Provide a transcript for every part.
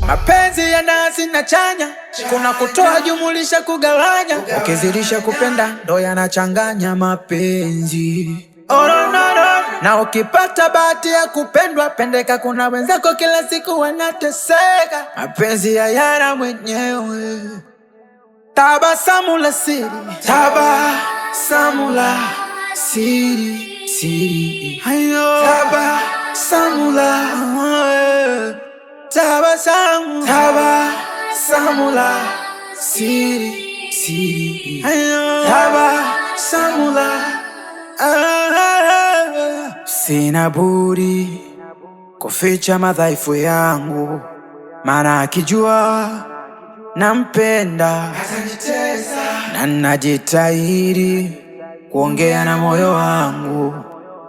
Mapenzi ya nazi na chanya, kuna kutoa jumulisha kugawanya, ukizilisha kupenda ndo yanachanganya mapenzi. Oh, no, no, no. Na ukipata bahati ya kupendwa pendeka, kuna wenzako kila siku wanateseka, mapenzi ya yana mwenyewe. Tabasamu la siri, tabasamu la siri, siri. Tabasamu la tabasamu, tabasamu la siri, siri. Tabasamu la sina budi kuficha madhaifu yangu, maana akijua nampenda na najitahidi kuongea na moyo wangu,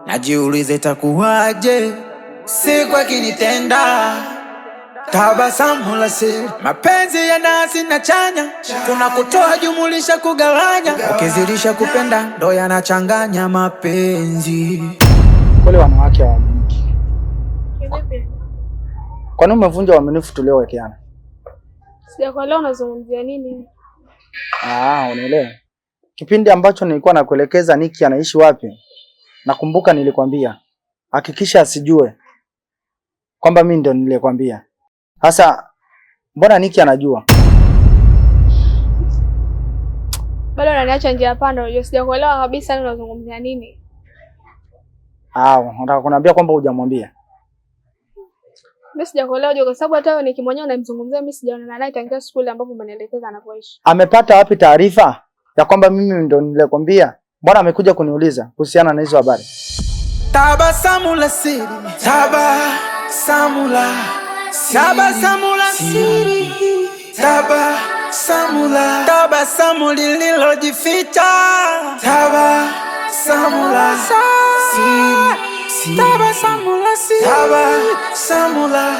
najiulize itakuwaje siku akinitenda. Tabasamu la siri, mapenzi ya nazi na chanya, kuna kutoa jumulisha kugawanya, ukizilisha kupenda ndo yanachanganya mapenzi. Wale wanawake hawaaminiki. Kwa nini umevunja uaminifu tuliowekeana? Sijakuelewa unazungumzia nini? Unaelewa. Kipindi ambacho nilikuwa nakuelekeza Niki anaishi wapi, nakumbuka nilikwambia hakikisha asijue kwamba mimi ndio nilikwambia. Sasa mbona Niki anajua? Bado unaniacha njia panda, unajua sijakuelewa kabisa unazungumzia nini? Unataka kuniambia kwamba hujamwambia? Mimi sijakuelewa kwa sababu hata wewe nikimwonyea unamzungumzia, mimi sijaonana naye tangia shule ambapo umenielekeza anapoishi. Amepata wapi taarifa ya kwamba mimi ndio nilikwambia? Mbona amekuja kuniuliza kuhusiana na hizo habari? Tabasamu la siri, tabasamu la tabasamu la siri, tabasamu la tabasamu lililojificha, tabasamu la siri, tabasamu la siri, tabasamu la.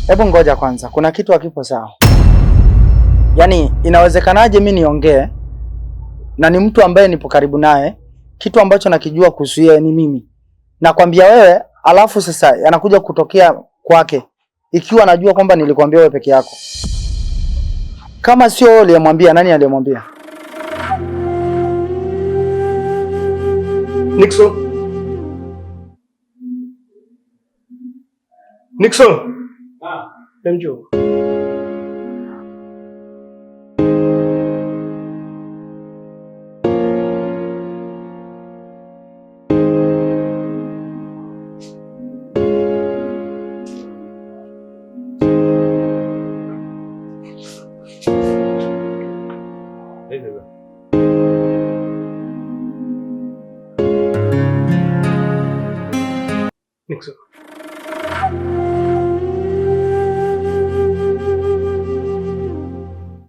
Hebu ngoja kwanza, kuna kitu hakipo sawa. Yaani inawezekanaje mimi niongee na ni mtu ambaye nipo karibu naye, kitu ambacho nakijua kuhusu yeye ni mimi, nakwambia wewe, alafu sasa yanakuja kutokea kwake ikiwa anajua kwamba nilikwambia wewe peke yako? Kama sio wewe aliyemwambia, nani aliyemwambia? Nixon. Njoo. Nixon.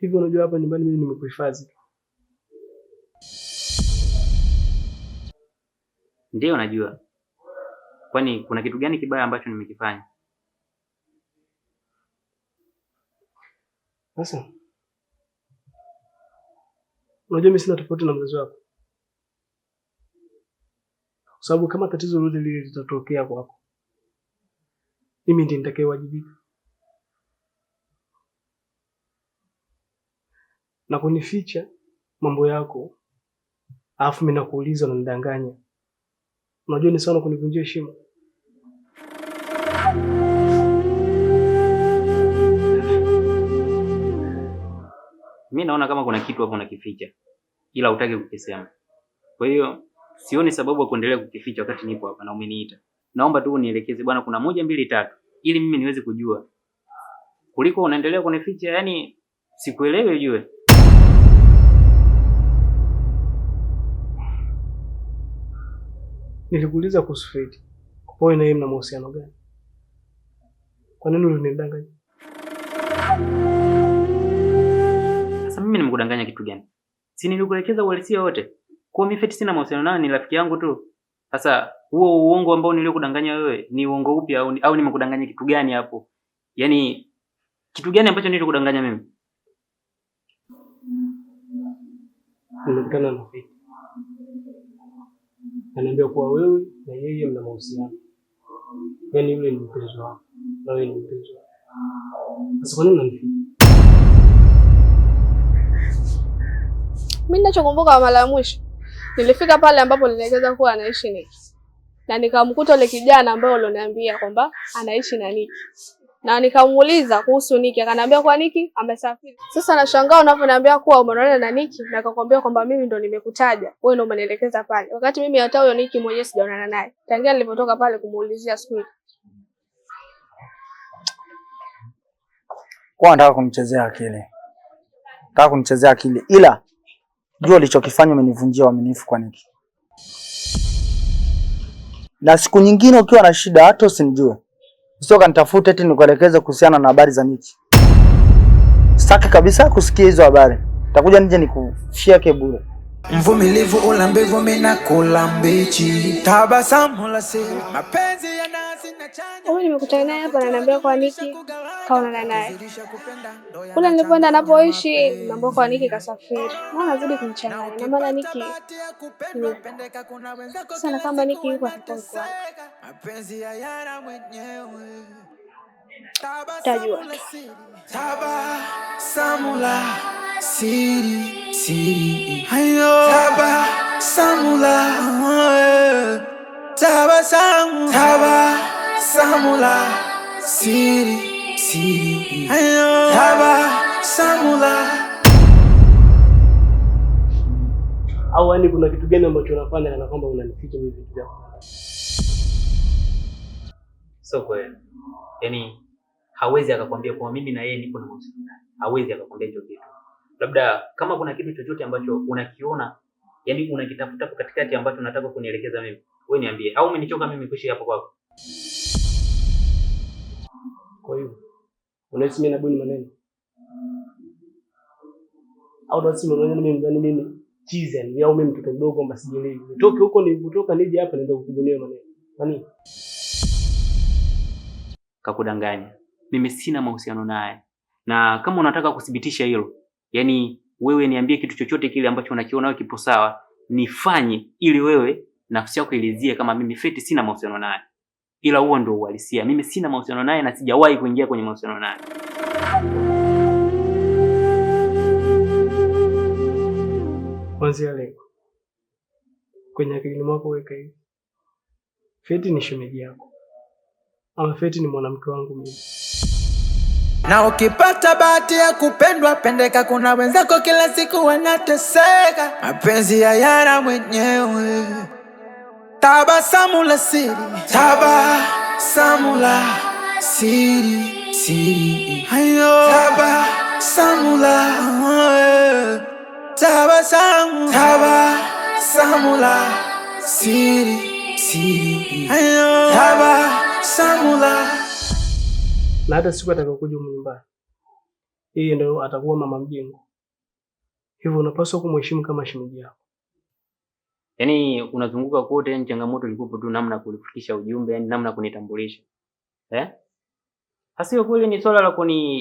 Hivi unajua hapa nyumbani mimi nimekuhifadhi? Ndio najua. Kwani kuna kitu gani kibaya ambacho nimekifanya? Sasa unajua mimi sina tofauti na mzazi wako, kwa sababu kama tatizo lolote lile litatokea kwako, mimi ndiye nitakayewajibika. Na kunificha mambo yako, alafu mimi nakuuliza unanidanganya, unajua ni sawa kunivunjia heshima. Mimi naona kama kuna kitu hapo unakificha, ila hutaki kukisema. Kwa hiyo sioni sababu ya kuendelea kukificha wakati nipo hapa na umeniita. Naomba tu unielekeze bwana, kuna 1 2 3 ili mimi niweze kujua. Kuliko unaendelea kunificha, yani Sikuelewi ujue. Nilikuuliza kuhusu Feti. Kwa hiyo na yeye mna mahusiano gani? Kwa nini ulinidanganya? Sasa mimi nimekudanganya kitu gani? Si nilikuelekeza uhalisia wote. Kwa mimi Feti sina mahusiano naye, ni rafiki yangu tu. Sasa huo uongo ambao nilikudanganya wewe ni uongo upi au nimekudanganya kitu gani hapo? Yaani kitu gani ambacho nilikudanganya mimi? Nimekutana na Feti. Ananiambia kuwa wewe na yeye mna mahusiano. Yaani yule ni mpenzi wako na wewe ni mpenzi wako. Sasa kwa nini unanificha? Mimi ninachokumbuka mara ya mwisho nilifika pale ambapo nilielekeza kuwa anaishi Niki. Na nikamkuta yule kijana ambaye ulioniambia kwamba anaishi na Niki. Na nikamuuliza kuhusu Niki, akaniambia kwa Niki amesafiri. Sasa nashangaa unavyoniambia kuwa umeonana na Niki na akakwambia kwamba mimi ndo nimekutaja. Wewe ndo umenielekeza pale. Wakati mimi hata huyo Niki mwenyewe sijaonana naye. Tangia nilipotoka pale kumuulizia siku ile. Kwa nataka kumchezea akili. Nataka kumchezea akili. Ila jua ulichokifanya umenivunjia uaminifu kwa Niki. Na siku nyingine ukiwa na shida hata usinijue. Sio kanitafute eti nikuelekeze kuhusiana na habari za Niki. Sitaki kabisa kusikia hizo habari. Nitakuja nije nikufyeke bure. Mvumilivu ula mbivu mina kula mbichi. Tabasamu la siri. Mapenzi ya nazi na chanya. Wewe nimekutana naye hapa na ananiambia kwa Niki kaonana naye. Kule nilipoenda anapoishi mambo kwa Niki kasafiri. Mbona nazidi kumchanganya? Na maana Niki sana kama Niki yuko atakuwa kwa. Mapenzi ya yana mwenyewe. Tajua. Tabasamu la siri siri. Hayo tabasamu la tabasamu la siri siri. Hayo tabasamu la. Au yani kuna kitu gani ambacho unafanya kana kwamba unanificha mimi vitu vyako? Sio kweli. Yaani hawezi akakwambia kwa mimi na yeye nipo na mahusiano. Hawezi akakwambia hicho kitu. Labda kama kuna kitu chochote ambacho unakiona, yaani unakitafuta kwa katikati ambacho unataka kunielekeza mimi, wewe niambie. Au umenichoka mimi kuishi hapo kwako? Kwa hiyo unahisi mimi nabuni maneno? Au unahisi mimi chizi yani au mimi mtoto mdogo kwamba sijielewi. Nitoke huko nilipotoka nije hapa niende kukubunia maneno. Nani? Kakudanganya. Mimi sina mahusiano naye. Na kama unataka kudhibitisha hilo, yani wewe niambie kitu chochote kile ambacho unakiona wewe kipo sawa, nifanye ili wewe nafsi yako ilizie kama mimi Feti sina mahusiano naye. Ila huo ndio uhalisia. Mimi sina mahusiano naye na sijawahi kuingia kwenye mahusiano naye. Kwanza leo kwenye akili mwako weka hivi. Feti ni shemeji yako. Ama Feti ni mwanamke wangu mimi. Na ukipata bahati ya kupendwa pendeka, kuna wenzako kila siku wanateseka. Mapenzi ya yana mwenyewe. Tabasamu la siri. Tabasamu la siri siri. Hayo tabasamu la tabasamu la siri siri. Hayo tabasamu la. Na hata siku atakayokuja nyumbani, yeye ndio atakuwa mama mjengo. Hivyo unapaswa kumheshimu kama shemeji yako. Yaani unazunguka kote, yani changamoto ilikuwa tu namna kulifikisha ujumbe, yani namna kunitambulisha. Hasa kweli ni swala la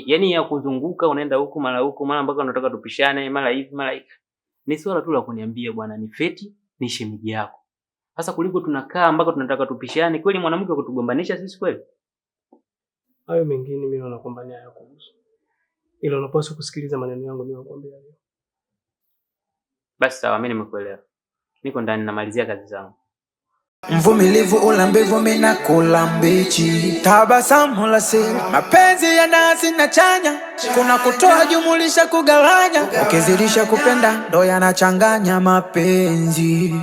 yani ya kuzunguka, unaenda huku mara mpaka unataka tupishane, mara hivi mara hivi. Ni swala tu la kuniambia bwana ni Feti, ni shemeji yako. Sasa kuliko tunakaa mpaka tunataka tupishane, kweli mwanamke kutugombanisha sisi kweli? Hayo mengine mimi naona kwamba ni haya kuhusu. Ila unapaswa kusikiliza maneno yangu ninayokuambia leo. Basi sawa, mimi nimekuelewa. Niko ndani namalizia kazi zangu. Mvumilivu ula mbivu mina kula mbichi. Tabasamu la siri. Mapenzi ya nazi na chanya. Kuna kutoa jumulisha kugawanya. Ukizidisha kupenda ndo yanachanganya mapenzi.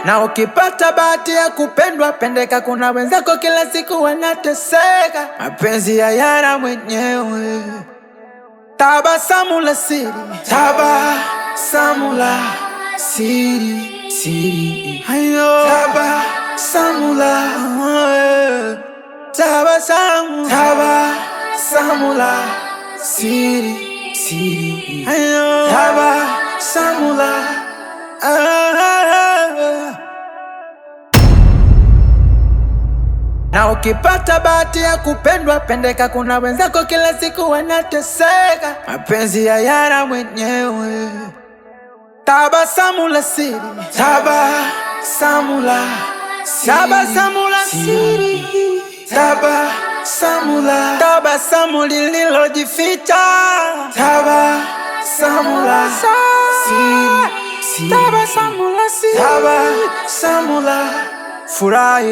Na ukipata bahati ya kupendwa pendeka, kuna wenzako kila siku wanateseka. Mapenzi ya yana mwenyewe. tabasamu la siri, tabasamu la siri, siri. Tabasamu la tabasamu la siri, siri. Tabasamu la na ukipata bahati ya kupendwa pendeka, kuna wenzako kila siku wanateseka, mapenzi ya yana mwenyewe. Tabasamu la siri, tabasamu la siri, tabasamu lililojificha, tabasamu la siri, tabasamu la furaha.